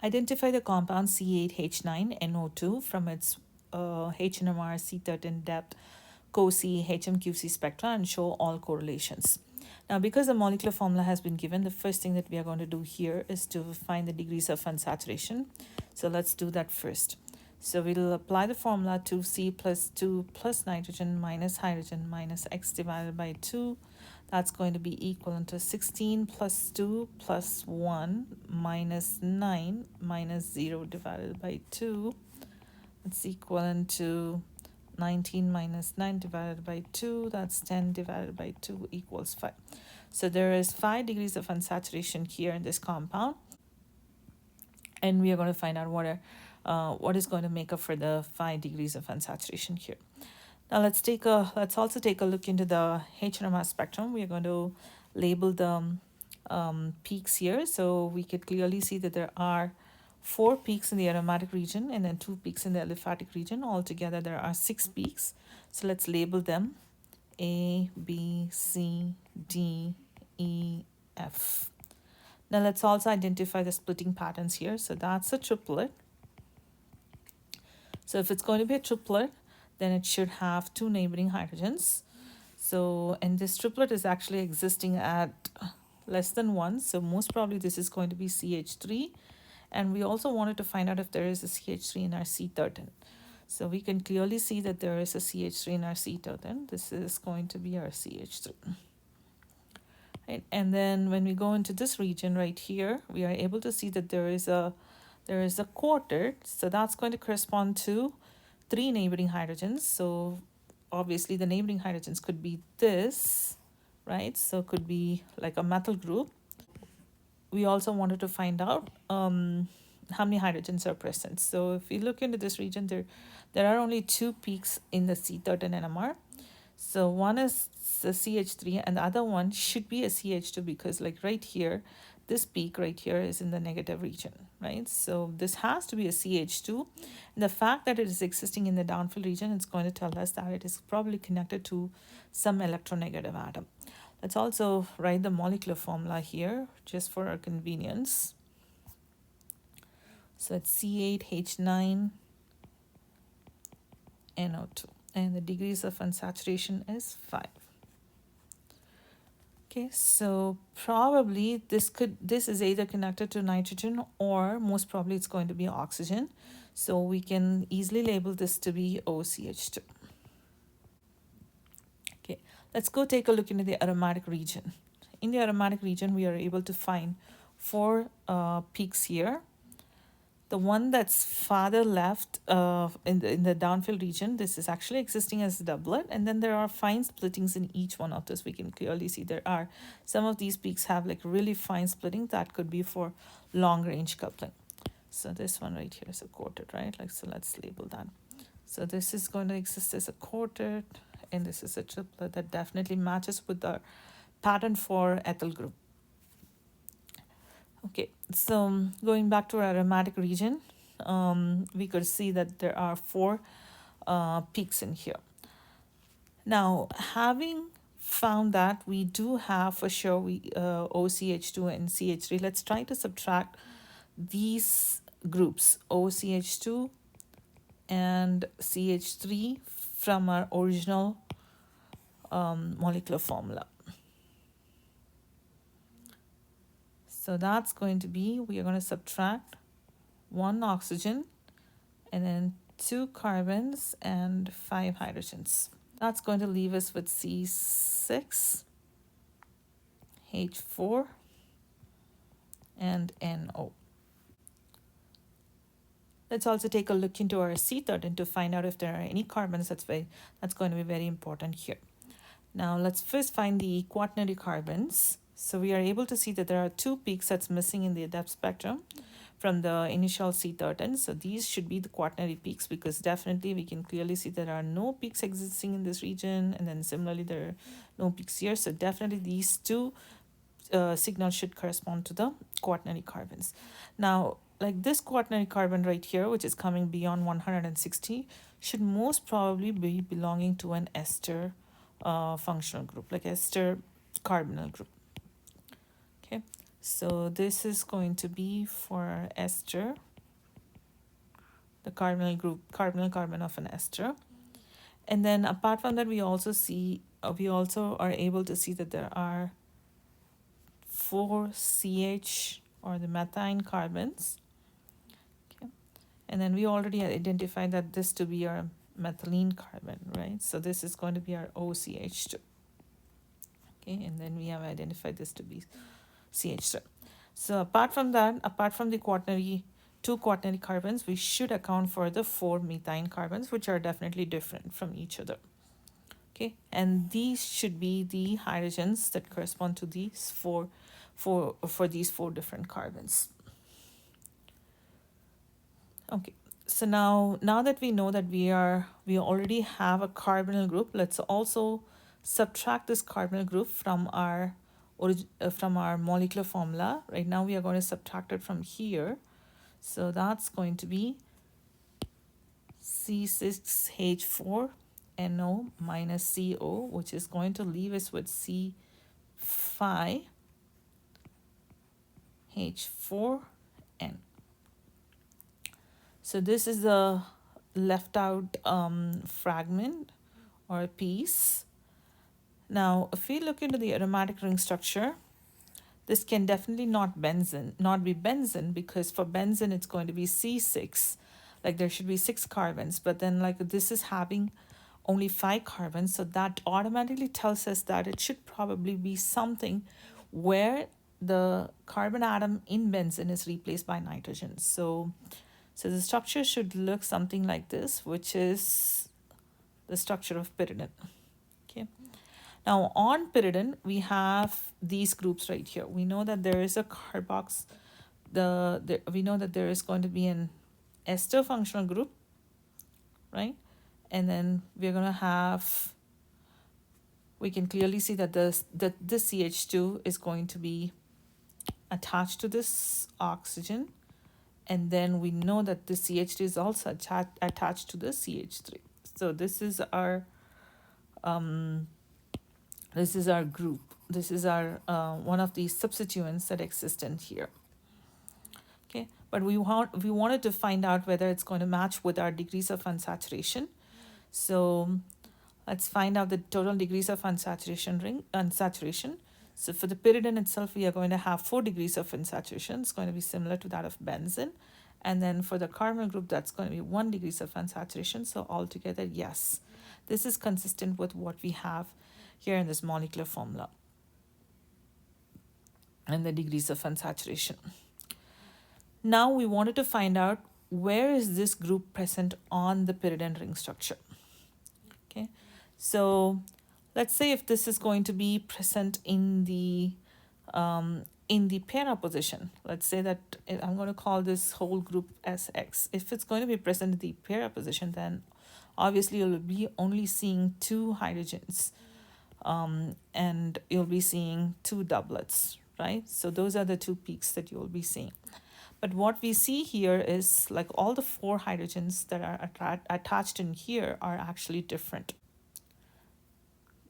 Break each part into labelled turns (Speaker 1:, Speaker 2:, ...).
Speaker 1: Identify the compound C8H9NO2 from its HMR, C13 depth, COSY, HMQC spectra and show all correlations. Now, because the molecular formula has been given, the first thing that we are going to do here is to find the degrees of unsaturation. So let's do that first. So we'll apply the formula to C plus 2 plus nitrogen minus hydrogen minus X divided by 2. That's going to be equivalent to 16 plus 2 plus 1 minus 9 minus 0 divided by 2. It's equivalent to 19 minus 9 divided by 2. That's 10 divided by 2 equals 5. So there is 5 degrees of unsaturation here in this compound. And we are going to find out what is going to make up for the 5 degrees of unsaturation here. Now let's also take a look into the HMR spectrum. We are going to label the peaks here, so we could clearly see that there are 4 peaks in the aromatic region and then 2 peaks in the aliphatic region. Altogether there are 6 peaks. So let's label them A, B, C, D, E, F. Now let's also identify the splitting patterns here. So that's a triplet. So if it's going to be a triplet, then it should have 2 neighboring hydrogens. So, and this triplet is actually existing at less than 1. So most probably this is going to be CH3. And we also wanted to find out if there is a CH3 in our C13. So we can clearly see that there is a CH3 in our C13. This is going to be our CH3. Right? And then when we go into this region right here, we are able to see that there is a quartet. So that's going to correspond to 3 neighboring hydrogens. So obviously the neighboring hydrogens could be this, right? So it could be like a methyl group. We also wanted to find out how many hydrogens are present. So if we look into this region, there are only 2 peaks in the C13 NMR. So one is the CH3 and the other one should be a CH2, because like right here, this peak right here is in the negative region, right? So this has to be a CH2. And the fact that it is existing in the downfill region, it's going to tell us that it is probably connected to some electronegative atom. Let's also write the molecular formula here just for our convenience. So it's C8H9NO2. And the degrees of unsaturation is 5. Okay, so probably this is either connected to nitrogen or most probably it's going to be oxygen. So we can easily label this to be OCH2. Okay, let's go take a look into the aromatic region. In the aromatic region, we are able to find 4 peaks here. The one that's farther left in the downfill region, this is actually existing as a doublet, and then there are fine splittings in each one of this. We can clearly see there are some of these peaks have like really fine splitting that could be for long range coupling. So this one right here is a quartet, right? Like, so let's label that. So this is going to exist as a quartet, and this is a triplet that definitely matches with the pattern for ethyl group. Okay, so going back to our aromatic region, we could see that there are 4 peaks in here. Now, having found that we do have for sure OCH2 and CH3, let's try to subtract these groups OCH2 and CH3 from our original molecular formula. So that's going to be, we are going to subtract 1 oxygen and then 2 carbons and 5 hydrogens. That's going to leave us with C6, H4, and NO. Let's also take a look into our C13 to find out if there are any carbons. That's going to be very important here. Now let's first find the quaternary carbons. So we are able to see that there are 2 peaks that's missing in the depth spectrum from the initial C13. So these should be the quaternary peaks, because definitely we can clearly see there are no peaks existing in this region, and then similarly there are no peaks here. So definitely these 2 signals should correspond to the quaternary carbons. Now, like this quaternary carbon right here, which is coming beyond 160, should most probably be belonging to an ester functional group, like ester carbonyl group. Okay, So this is going to be for ester, the carbonyl group, carbonyl carbon of an ester. And then apart from that, we also are able to see that there are 4 CH or the methine carbons. Okay. And then we already identified that this to be our methylene carbon, right? So this is going to be our OCH2. Okay, and then we have identified this to be CH2. So apart from that, apart from the two quaternary carbons, we should account for the 4 methyne carbons, which are definitely different from each other. Okay, and these should be the hydrogens that correspond to these for these 4 different carbons. Okay, so now that we know that we already have a carbonyl group, let's also subtract this carbonyl group from our molecular formula. Right now we are going to subtract it from here. So that's going to be C6H9NO minus CO, which is going to leave us with C5H4N. So this is the left out fragment or a piece. Now, if we look into the aromatic ring structure, this can definitely not be benzene, because for benzene it's going to be C6. Like there should be 6 carbons, but then like this is having only 5 carbons, so that automatically tells us that it should probably be something where the carbon atom in benzene is replaced by nitrogen. So the structure should look something like this, which is the structure of pyridine. Okay. Now on pyridine, we have these groups right here. We know that there is a carbox. We know that there is going to be an ester functional group, right? And then we're going to have, we can clearly see that this CH2 is going to be attached to this oxygen. And then we know that the CH2 is also attached to the CH3. So this is our group. This is our one of the substituents that exist in here. Okay, but we wanted to find out whether it's going to match with our degrees of unsaturation. So let's find out the total degrees of unsaturation. So for the pyridine itself, we are going to have 4 degrees of unsaturation. It's going to be similar to that of benzene. And then for the carbonyl group, that's going to be 1 degrees of unsaturation. So altogether, yes, this is consistent with what we have here in this molecular formula and the degrees of unsaturation. Now we wanted to find out where is this group present on the pyridine ring structure. Okay, so let's say if this is going to be present in the para position, let's say that I'm going to call this whole group as X. If it's going to be present in the para position, then obviously you'll be only seeing 2 hydrogens, and you'll be seeing 2 doublets, right? So those are the 2 peaks that you'll be seeing. But what we see here is like all the 4 hydrogens that are attached in here are actually different.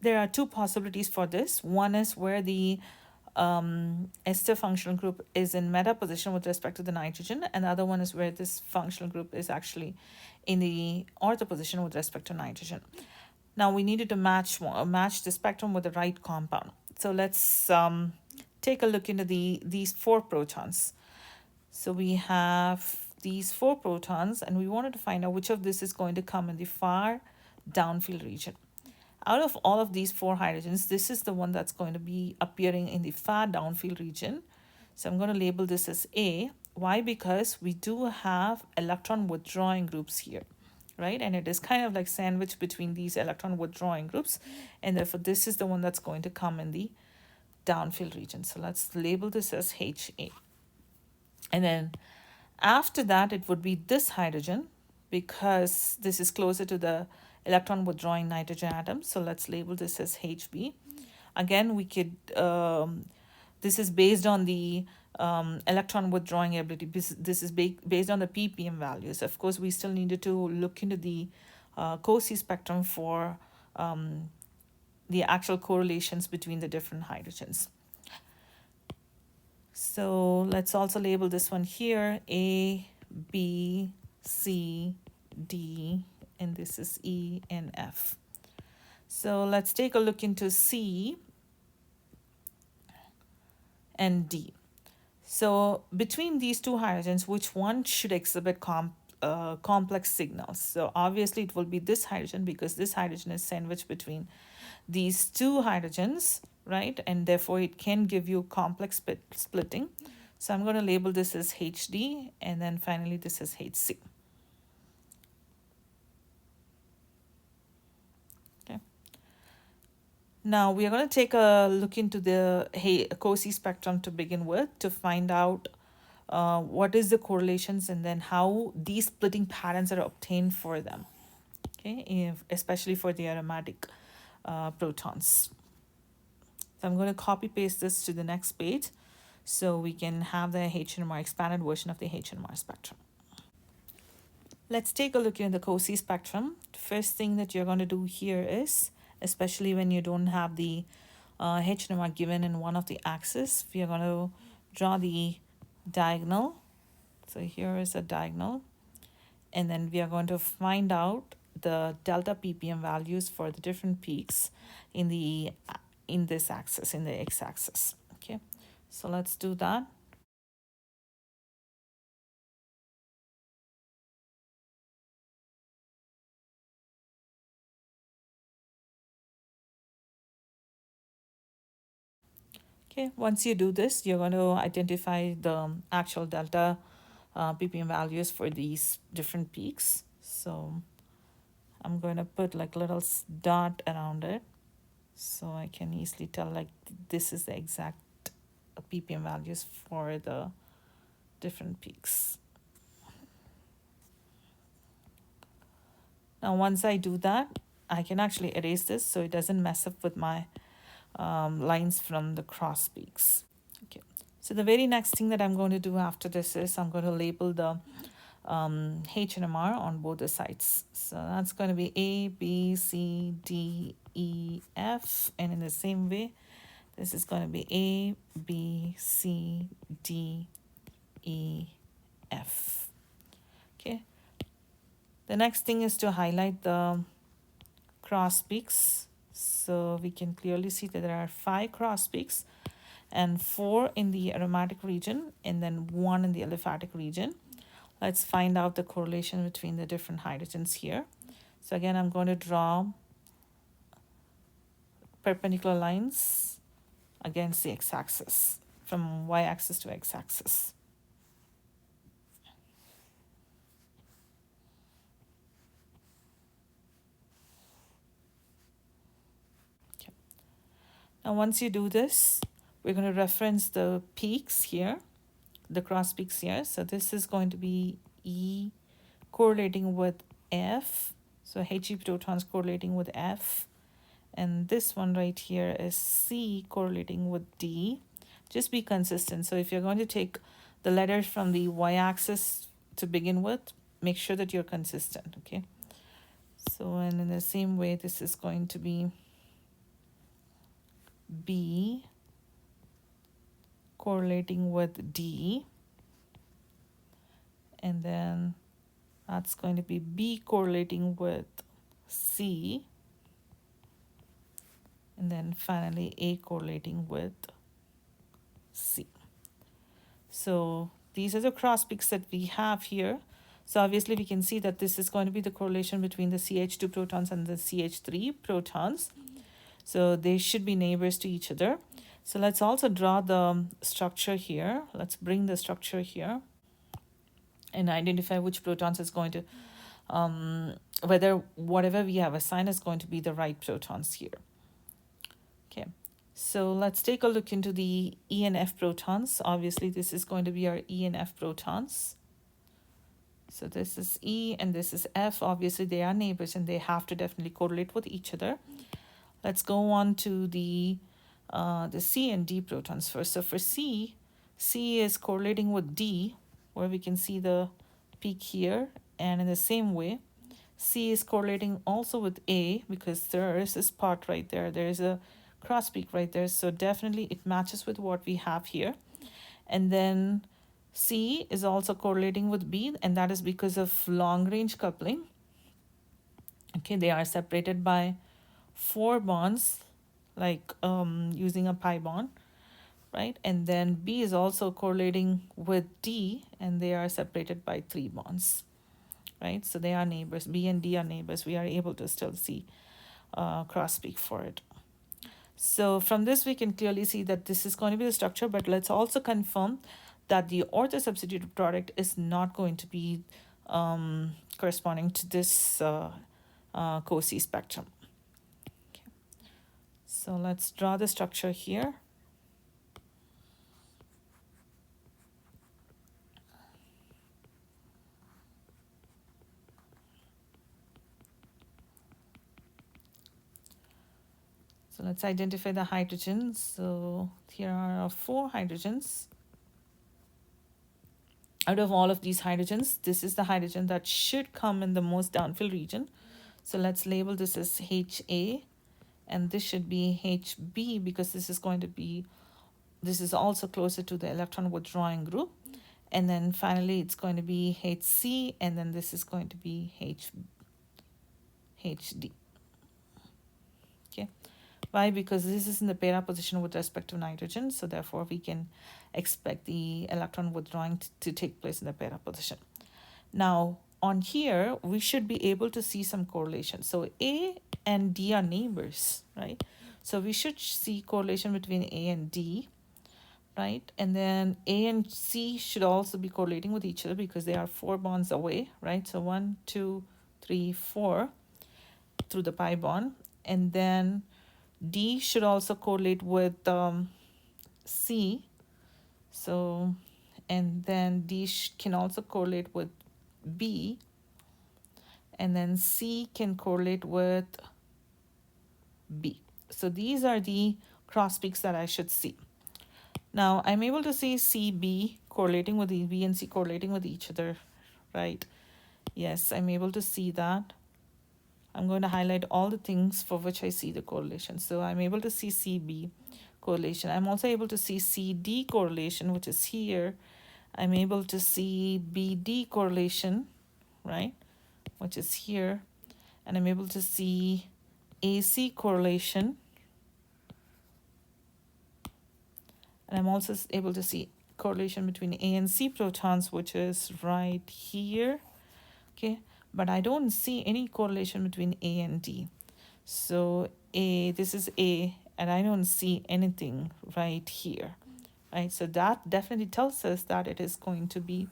Speaker 1: There are 2 possibilities for this. One is where the ester functional group is in meta position with respect to the nitrogen, and the other one is where this functional group is actually in the ortho position with respect to nitrogen. Now we needed to match the spectrum with the right compound. So let's take a look into these 4 protons. So we have these 4 protons, and we wanted to find out which of this is going to come in the far downfield region. Out of all of these 4 hydrogens, this is the one that's going to be appearing in the far downfield region. So I'm going to label this as A. Why? Because we do have electron withdrawing groups here, right? And it is kind of like sandwiched between these electron withdrawing groups. And therefore, this is the one that's going to come in the downfield region. So let's label this as HA. And then after that, it would be this hydrogen, because this is closer to the electron withdrawing nitrogen atom. So let's label this as HB. Again, we could, this is based on the electron withdrawing ability. This is based on the ppm values. Of course, we still needed to look into the COSY spectrum for the actual correlations between the different hydrogens. So let's also label this one here A, B, C, D, and this is E and F. So let's take a look into C and D. So between these two hydrogens, which one should exhibit complex signals? So obviously it will be this hydrogen, because this hydrogen is sandwiched between these two hydrogens, right? And therefore it can give you complex splitting. So I'm going to label this as HD, and then finally this is HC. Okay. Now we are going to take a look into the COSY spectrum to begin with, to find out what is the correlations, and then how these splitting patterns are obtained for them, okay, especially for the aromatic protons. So I'm going to copy paste this to the next page so we can have the HMR expanded version of the HMR spectrum. Let's take a look in the COSY spectrum. First thing that you're going to do here is, especially when you don't have the HMR given in one of the axes, we are going to draw the diagonal. So here is a diagonal, and then we are going to find out the delta ppm values for the different peaks in this axis, in the x-axis. Okay, so let's do that. Okay, once you do this, you're going to identify the actual delta ppm values for these different peaks. So I'm going to put like little dot around it, so I can easily tell like this is the exact ppm values for the different peaks. Now once I do that, I can actually erase this so it doesn't mess up with my lines from the cross peaks. Okay, so the very next thing that I'm going to do after this is I'm going to label the HNMR on both the sides. So that's going to be A, B, C, D, E, F, and in the same way, this is going to be A, B, C, D, E, F. Okay. The next thing is to highlight the cross peaks. So we can clearly see that there are 5 cross peaks and 4 in the aromatic region and then 1 in the aliphatic region. Let's find out the correlation between the different hydrogens here. So again, I'm going to draw perpendicular lines against the x-axis, from y-axis to x-axis. Okay. Now once you do this, we're going to reference the peaks here, the cross peaks here. So this is going to be E correlating with F. So He protons correlating with F. And this one right here is C correlating with D. Just be consistent. So if you're going to take the letters from the y-axis to begin with, make sure that you're consistent, okay? So, and in the same way, this is going to be B correlating with D. And then that's going to be B correlating with C. And then finally A correlating with C. So these are the cross peaks that we have here. So obviously we can see that this is going to be the correlation between the CH2 protons and the CH3 protons. So they should be neighbors to each other. So let's also draw the structure here. Let's bring the structure here and identify which protons is going to, whether whatever we have assigned is going to be the right protons here. Okay, so let's take a look into the E and F protons. Obviously, this is going to be our E and F protons. So this is E and this is F. Obviously, they are neighbors and they have to definitely correlate with each other. Let's go on to the C and D protons first. So for C, C is correlating with D, where we can see the peak here. And in the same way, C is correlating also with A, because there is this part right there. There is a cross peak right there. So definitely it matches with what we have here. And then C is also correlating with B, and that is because of long range coupling. Okay, they are separated by 4 bonds, like using a pi bond, right? And then B is also correlating with D, and they are separated by 3 bonds, right? So they are neighbors. B and D are neighbors. We are able to still see cross peak for it. So from this, we can clearly see that this is going to be the structure, but let's also confirm that the orthosubstituted product is not going to be corresponding to this COSY spectrum. Okay. So let's draw the structure here. So let's identify the hydrogens. So here are 4 hydrogens. Out of all of these hydrogens, this is the hydrogen that should come in the most downfill region. So let's label this as HA, and this should be HB because this is also closer to the electron withdrawing group. And then finally it's going to be HC, and then this is going to be HD. Okay. Why? Because this is in the para position with respect to nitrogen, so therefore we can expect the electron withdrawing to take place in the para position. Now on here we should be able to see some correlation. So A and D are neighbors, right? So we should see correlation between A and D, right? And then A and C should also be correlating with each other because they are 4 bonds away, right? So 1, 2, 3, 4 through the pi bond. And then D should also correlate with C. So, and then D can also correlate with B. And then C can correlate with B. So these are the cross peaks that I should see. Now I'm able to see CB correlating with B and C correlating with each other, right? Yes, I'm able to see that. I'm going to highlight all the things for which I see the correlation. So I'm able to see CB correlation. I'm also able to see CD correlation, which is here. I'm able to see BD correlation, right, which is here. And I'm able to see AC correlation. And I'm also able to see correlation between A and C protons, which is right here. Okay, but I don't see any correlation between A and D. So this is A, and I don't see anything right here, right? So that definitely tells us that it is going to be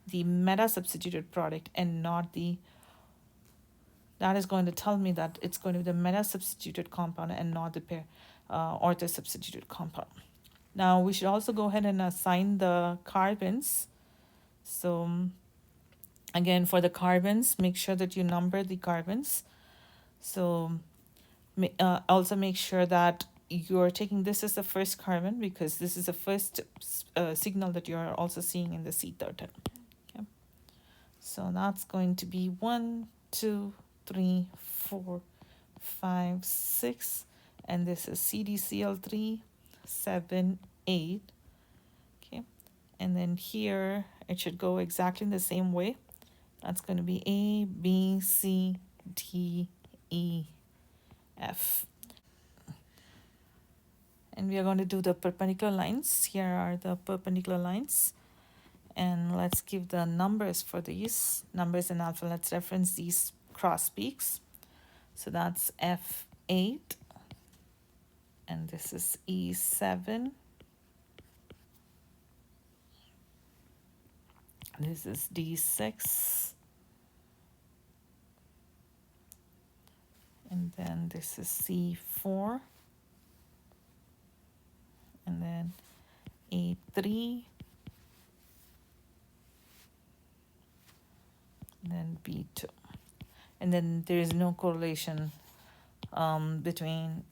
Speaker 1: the meta-substituted product and not that is going to tell me that it's going to be the meta-substituted compound and not the ortho-substituted compound. Now we should also go ahead and assign the carbons. So again, for the carbons, make sure that you number the carbons. So also make sure that you're taking this as the first carbon because this is the first signal that you're also seeing in the C13. Okay. So that's going to be 1, 2, 3, 4, 5, 6, and this is CDCl3, 7, 8. Okay, and then here it should go exactly in the same way. That's going to be A, B, C, D, E, F. And we are going to do the perpendicular lines. Here are the perpendicular lines. And let's give the numbers for these. Numbers in alpha. Let's reference these cross peaks. So that's F8. And this is E7. This is D6. And then this is C4. And then A3. And then B2. And then there is no correlation between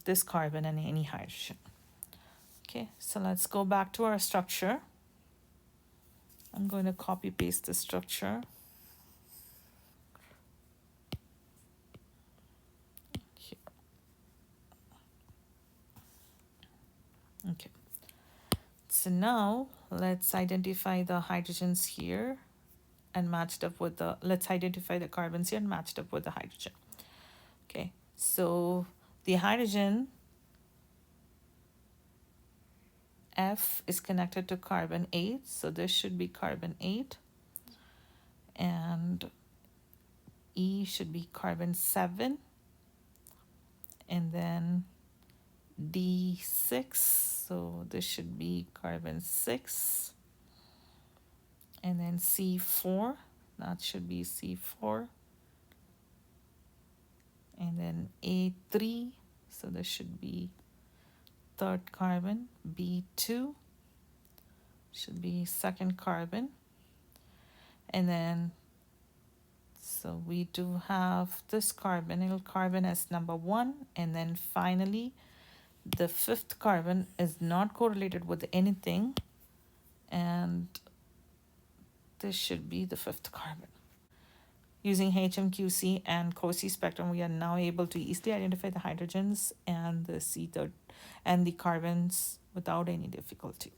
Speaker 1: this carbon and any hydrogen. Okay, so let's go back to our structure. I'm going to copy paste the structure. Here. Okay. So now let's identify the hydrogens here and matched up with the, let's identify the carbons here and matched up with the hydrogen. Okay, so the hydrogen F is connected to carbon 8, so this should be carbon 8, and E should be carbon 7, and then D6, so this should be carbon 6, and then C4, that should be C4, and then A3, so this should be third carbon, B2 should be second carbon, and then so we do have this carbonyl carbon as number 1, and then finally the fifth carbon is not correlated with anything, and this should be the fifth carbon. Using HMQC and COSY spectrum, we are now able to easily identify the hydrogens and the C3 and the carbons without any difficulty.